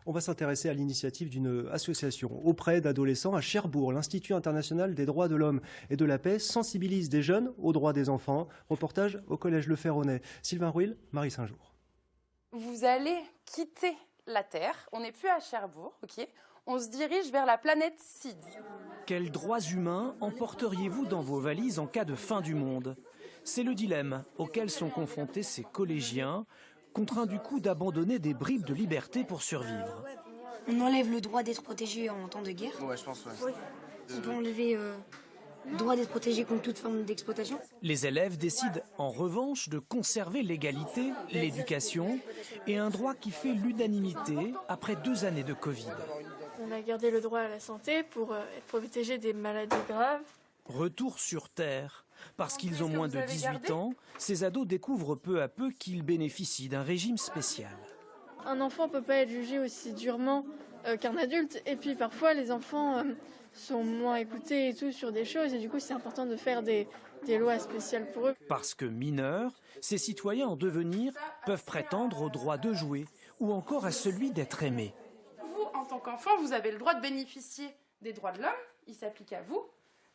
On va s'intéresser à l'initiative d'une association auprès d'adolescents à Cherbourg. L'Institut international des droits de l'homme et de la paix sensibilise des jeunes aux droits des enfants. Reportage au Collège Le Ferronnet. Sylvain Ruil, Marie Saint-Jour. Vous allez quitter la Terre, on n'est plus à Cherbourg, ok ? On se dirige vers la planète Cid. Quels droits humains emporteriez-vous dans vos valises en cas de fin du monde? C'est le dilemme auquel sont confrontés ces collégiens, contraints du coup d'abandonner des bribes de liberté pour survivre. On enlève le droit d'être protégé en temps de guerre. Ouais, je pense, ouais. On peut enlever le droit d'être protégé contre toute forme d'exploitation. Les élèves décident en revanche de conserver l'égalité, l'éducation et un droit qui fait l'unanimité après 2 années de Covid. On a gardé le droit à la santé pour être protégé des maladies graves. Retour sur Terre. Parce qu'ils ont moins de 18 ans, ces ados découvrent peu à peu qu'ils bénéficient d'un régime spécial. Un enfant ne peut pas être jugé aussi durement qu'un adulte. Et puis parfois, les enfants sont moins écoutés et tout sur des choses. Et du coup, c'est important de faire des lois spéciales pour eux. Parce que mineurs, ces citoyens en devenir peuvent prétendre au droit de jouer ou encore à celui d'être aimé. Vous, en tant qu'enfant, vous avez le droit de bénéficier des droits de l'homme, ils s'appliquent à vous.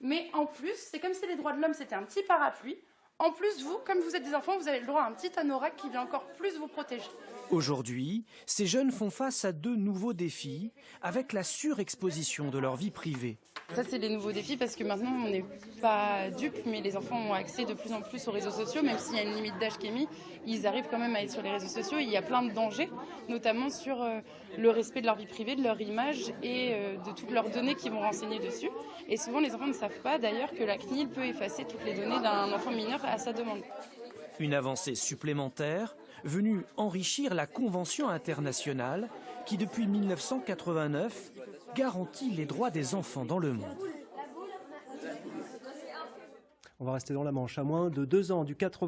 Mais en plus, c'est comme si les droits de l'homme, c'était un petit parapluie. En plus, vous, comme vous êtes des enfants, vous avez le droit à un petit anorak qui vient encore plus vous protéger. Aujourd'hui, ces jeunes font face à 2 nouveaux défis avec la surexposition de leur vie privée. Ça, c'est les nouveaux défis parce que maintenant, on n'est pas dupes, mais les enfants ont accès de plus en plus aux réseaux sociaux. Même s'il y a une limite d'âge qui est mise, ils arrivent quand même à être sur les réseaux sociaux. Il y a plein de dangers, notamment sur le respect de leur vie privée, de leur image et de toutes leurs données qui vont renseigner dessus. Et souvent, les enfants ne savent pas d'ailleurs que la CNIL peut effacer toutes les données d'un enfant mineur à sa demande. Une avancée supplémentaire venue enrichir la Convention internationale qui, depuis 1989, garantit les droits des enfants dans le monde. On va rester dans la Manche. À moins de 2 ans du 80